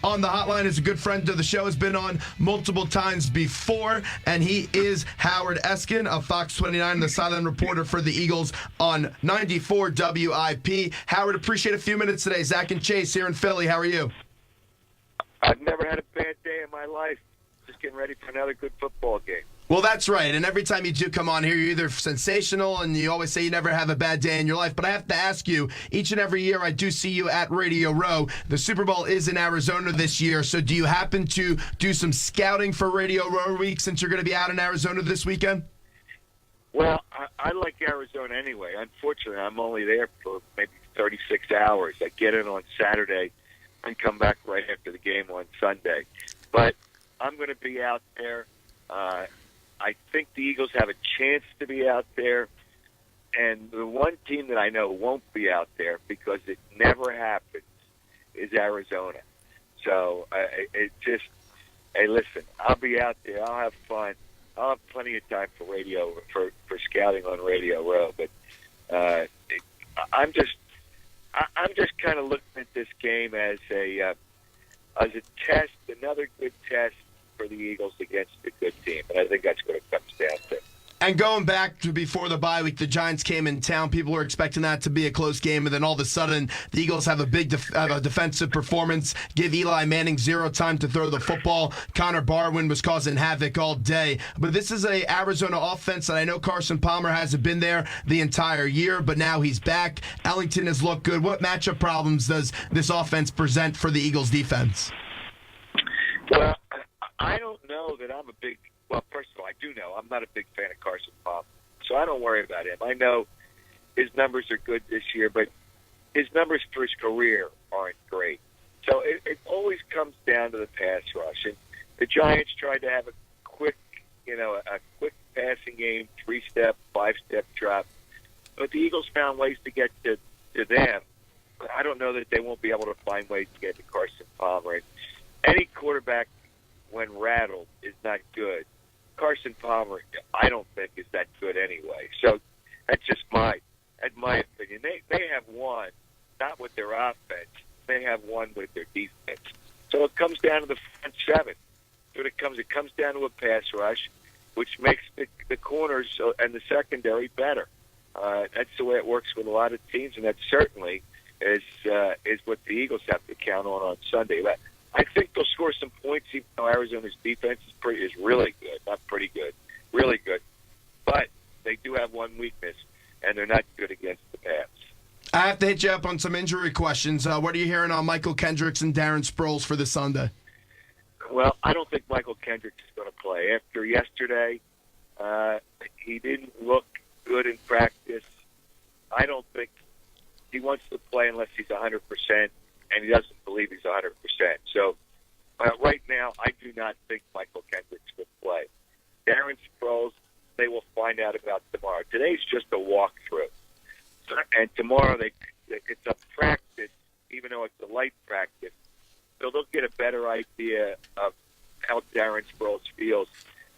on the hotline is a good friend of the show, has been on multiple times before, and he is Howard Eskin of Fox 29, the silent reporter for the Eagles on 94 WIP. Howard, appreciate a few minutes today. Zach and Chase here in Philly. How are you? I've never had a bad day in my life. Just getting ready for another good football game. Well, that's right. And every time you do come on here, you're either sensational and you always say you never have a bad day in your life. But I have to ask you, each and every year I do see you at Radio Row. The Super Bowl is in Arizona this year. So do you happen to do some scouting for Radio Row Week since you're going to be out in Arizona this weekend? Well, I like Arizona anyway. Unfortunately, I'm only there for maybe 36 hours. I get in on Saturday and come back right after the game on Sunday. But I'm going to be out there. I think the Eagles have a chance to be out there. And the one team that I know won't be out there because it never happens is Arizona. So hey, listen, I'll be out there. I'll have fun. I'll have plenty of time for for scouting on Radio Row. But I'm just kind of looking at this game as a test, another good test for the Eagles against a good team, and I think that's what it comes down to. And going back to before the bye week, the Giants came in town. People were expecting that to be a close game, and then all of a sudden, the Eagles have a big defensive performance, give Eli Manning zero time to throw the football. Connor Barwin was causing havoc all day. But this is a Arizona offense, and I know Carson Palmer hasn't been there the entire year, but now he's back. Ellington has looked good. What matchup problems does this offense present for the Eagles defense? Well, I don't know that I'm a big – well, first of all, I do know I'm not a big fan of Carson Palmer, so I don't worry about him. I know his numbers are good this year, but his numbers for his career aren't great. So it always comes down to the pass rush. And the Giants tried to have a quick passing game, 3-step, 5-step drop. But the Eagles found ways to get to them. But I don't know that they won't be able to find ways to get to Carson Palmer. And any quarterback – when rattled is not good. Carson Palmer, I don't think is that good anyway. So that's just my opinion. They have won, not with their offense. They have won with their defense. So it comes down to the front seven. It comes down to a pass rush, which makes the corners and the secondary better. That's the way it works with a lot of teams, and that certainly is what the Eagles have to count on Sunday. But I think they'll score some points, even though Arizona's defense is really good. Not pretty good, really good. But they do have one weakness, and they're not good against the pass. I have to hit you up on some injury questions. What are you hearing on Michael Kendricks and Darren Sproles for this Sunday? Well, I don't think Michael Kendricks is going to play. After yesterday, he didn't look good in practice. I don't think he wants to play unless he's 100%. And he doesn't believe he's 100%. So right now, I do not think Michael Kendricks will play. Darren Sproles, they will find out about tomorrow. Today's just a walkthrough. And tomorrow, it's a practice, even though it's a light practice. So they'll get a better idea of how Darren Sproles feels.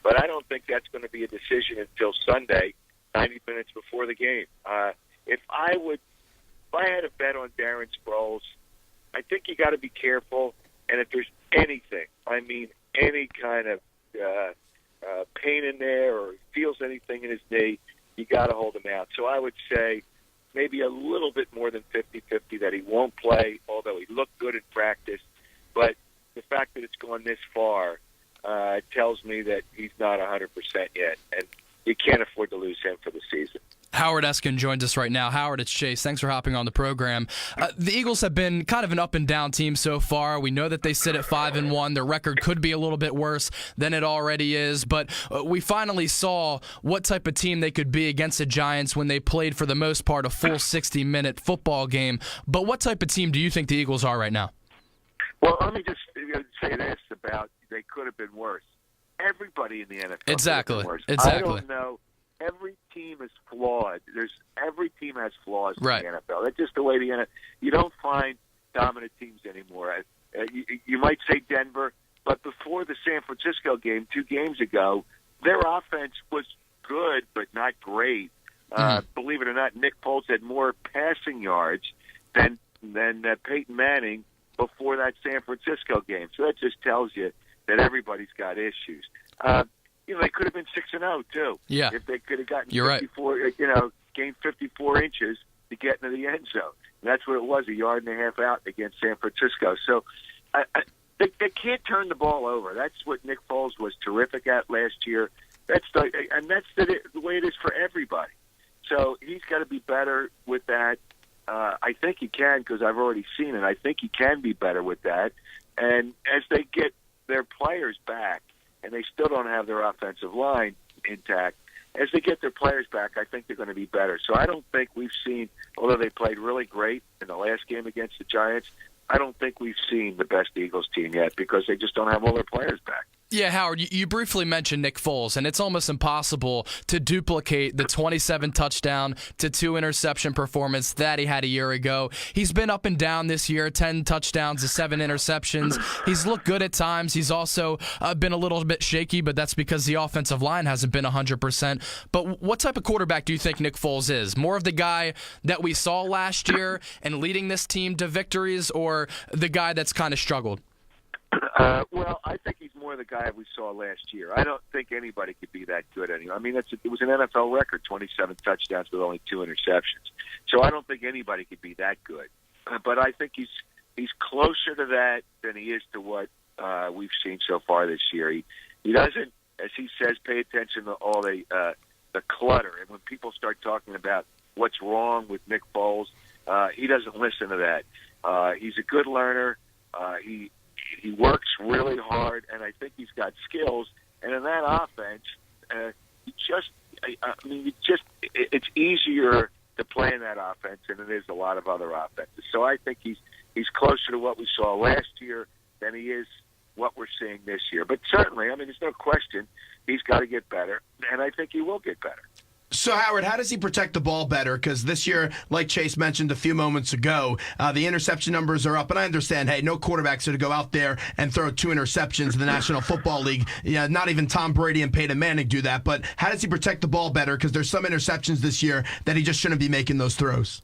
But I don't think that's going to be a decision until Sunday, 90 minutes before the game. If I had a bet on Darren Sproles, I think you got to be careful, and if there's anything, I mean any kind of pain in there or feels anything in his knee, you got to hold him out. So I would say maybe a little bit more than 50-50 that he won't play, although he looked good in practice. But the fact that it's gone this far tells me that he's not 100% yet, and you can't afford to lose him for the season. Howard Eskin joins us right now. Howard, it's Chase. Thanks for hopping on the program. The Eagles have been kind of an up-and-down team so far. We know that they sit at 5-1. Their record could be a little bit worse than it already is, but we finally saw what type of team they could be against the Giants when they played, for the most part, a full 60-minute football game. But what type of team do you think the Eagles are right now? Well, let me just say this about they could have been worse. Everybody in the NFL Exactly. could have been worse. Exactly. I don't know. Every team is flawed. Every team has flaws in Right. the NFL. That's just the way the NFL. You don't find dominant teams anymore. You might say Denver, but before the San Francisco game 2 games ago, their offense was good but not great. Believe it or not, Nick Foles had more passing yards than Peyton Manning before that San Francisco game. So that just tells you that everybody's got issues. They could have been 6-0 too. Yeah. If they could have gotten You're 54, gained 54 inches to get into the end zone. And that's what it was, a yard and a half out against San Francisco. So they can't turn the ball over. That's what Nick Foles was terrific at last year. That's the way it is for everybody. So he's got to be better with that. I think he can, because I've already seen it. I think he can be better with that. And as they get their players back, and they still don't have their offensive line intact, as they get their players back, I think they're going to be better. So I don't think we've seen, although they played really great in the last game against the Giants, I don't think we've seen the best Eagles team yet, because they just don't have all their players back. Yeah, Howard, you briefly mentioned Nick Foles, and it's almost impossible to duplicate the 27 touchdown to 2 interception performance that he had a year ago. He's been up and down this year, 10 touchdowns to 7 interceptions. He's looked good at times. He's also been a little bit shaky, but that's because the offensive line hasn't been 100%. But what type of quarterback do you think Nick Foles is? More of the guy that we saw last year and leading this team to victories, or the guy that's kind of struggled? Well, I think he's more the guy we saw last year. I don't think anybody could be that good anymore. I mean, it was an NFL record, 27 touchdowns with only 2 interceptions. So I don't think anybody could be that good. But I think he's closer to that than he is to what we've seen so far this year. He doesn't, as he says, pay attention to all the clutter. And when people start talking about what's wrong with Nick Foles, he doesn't listen to that. He's a good learner. He works really hard, and I think he's got skills. And in that offense, it's easier to play in that offense than it is a lot of other offenses. So I think he's closer to what we saw last year than he is what we're seeing this year. But certainly, I mean, there's no question he's got to get better, and I think he will get better. So, Howard, how does he protect the ball better? Because this year, like Chase mentioned a few moments ago, the interception numbers are up. And I understand, hey, no quarterback's going to go out there and throw 2 interceptions in the National Football League. Yeah, not even Tom Brady and Peyton Manning do that. But how does he protect the ball better? Because there's some interceptions this year that he just shouldn't be making those throws.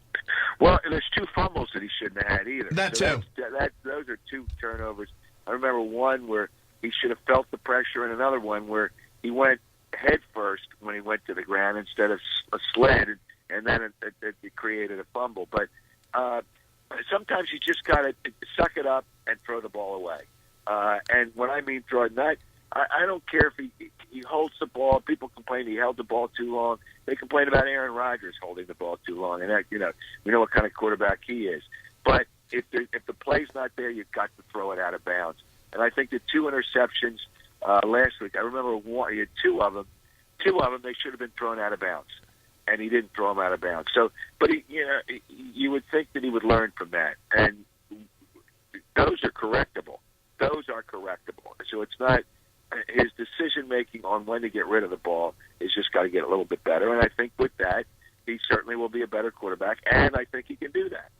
Well, there's 2 fumbles that he shouldn't have had either. That too. Those are 2 turnovers. I remember one where he should have felt the pressure, and another one where he went head first when he went to the ground instead of a sled, and then it created a fumble. But sometimes you just got to suck it up and throw the ball away. And when I mean throw it, I don't care if he holds the ball. People complain he held the ball too long. They complain about Aaron Rodgers holding the ball too long, and that, we know what kind of quarterback he is. But if the play's not there, you've got to throw it out of bounds. And I think the 2 interceptions last week, I remember he had 2 of them. 2 of them, they should have been thrown out of bounds, and he didn't throw them out of bounds. So, but you would think that he would learn from that, and those are correctable. So it's not his decision making on when to get rid of the ball is just got to get a little bit better. And I think with that, he certainly will be a better quarterback, and I think he can do that.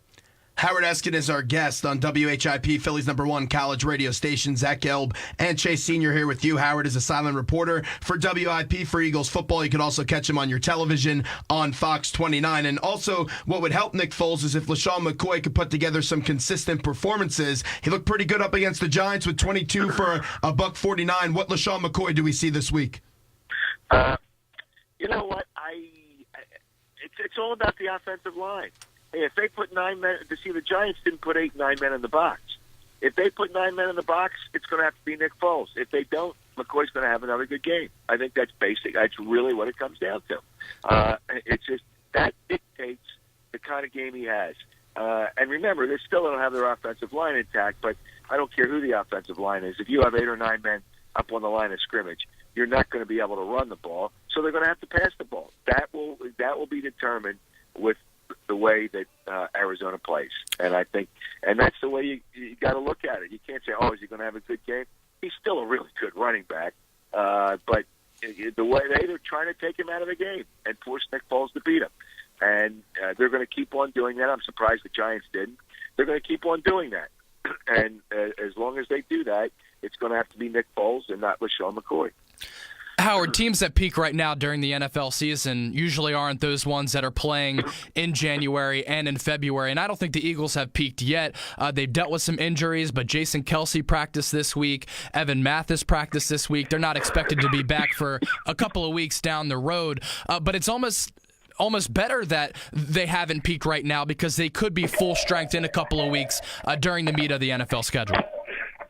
Howard Eskin is our guest on WHIP, Philly's #1 college radio station. Zach Gelb and Chase Sr. here with you. Howard is a silent reporter for WIP for Eagles football. You can also catch him on your television on Fox 29. And also, what would help Nick Foles is if LaShawn McCoy could put together some consistent performances. He looked pretty good up against the Giants with 22 for a $149. What LaShawn McCoy do we see this week? You know what? It's all about the offensive line. Hey, if they put 9 men, the Giants didn't put 8, 9 men in the box. If they put 9 men in the box, it's going to have to be Nick Foles. If they don't, McCoy's going to have another good game. I think that's basic. That's really what it comes down to. It's just that dictates the kind of game he has. And remember, they still don't have their offensive line intact, but I don't care who the offensive line is. If you have 8 or 9 men up on the line of scrimmage, you're not going to be able to run the ball, so they're going to have to pass the ball. That will be determined with the way that Arizona plays. And I think, and that's the way you got to look at it. You can't say, is he going to have a good game? He's still a really good running back. But the way they're trying to take him out of the game and force Nick Foles to beat him. And they're going to keep on doing that. I'm surprised the Giants didn't. They're going to keep on doing that. And as long as they do that, it's going to have to be Nick Foles and not LaShawn McCoy. Howard, teams that peak right now during the NFL season usually aren't those ones that are playing in January and in February, and I don't think the Eagles have peaked yet. They've dealt with some injuries, but Jason Kelce practiced this week. Evan Mathis practiced this week. They're not expected to be back for a couple of weeks down the road, but it's almost better that they haven't peaked right now because they could be full strength in a couple of weeks during the meat of the NFL schedule.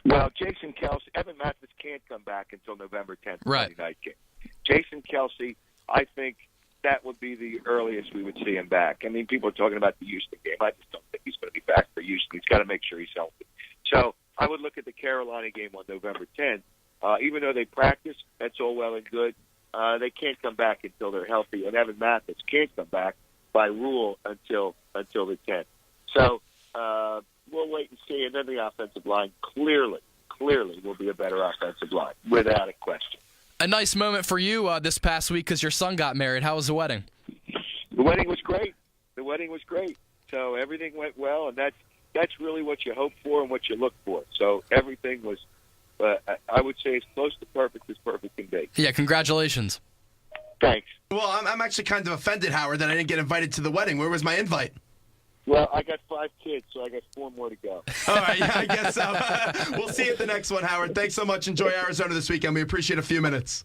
Well, Jason Kelce, Evan Mathis can't come back until November 10th, Right. Monday night game. Jason Kelce, I think that would be the earliest we would see him back. I mean, people are talking about the Houston game. I just don't think he's going to be back for Houston. He's got to make sure he's healthy. So I would look at the Carolina game on November 10th. Even though they practice, that's all well and good. They can't come back until they're healthy, and Evan Mathis can't come back by rule until the 10th. So we'll wait and see. And then the offensive line clearly will be a better offensive line, without a question. A nice moment for you this past week because your son got married. How was the wedding? The wedding was great. So everything went well, and that's really what you hope for and what you look for. So everything was, I would say, as close to perfect as perfect can be. Yeah, congratulations. Thanks. Well, I'm actually kind of offended, Howard, that I didn't get invited to the wedding. Where was my invite? Well, I got 5 kids, so I got 4 more to go. All right, yeah, I guess so. We'll see you at the next one, Howard. Thanks so much. Enjoy Arizona this weekend. We appreciate a few minutes.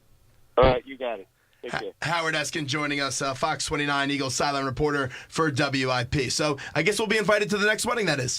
All right, you got it. Take care. Howard Eskin joining us, Fox 29 Eagles sideline reporter for WIP. So I guess we'll be invited to the next wedding, that is.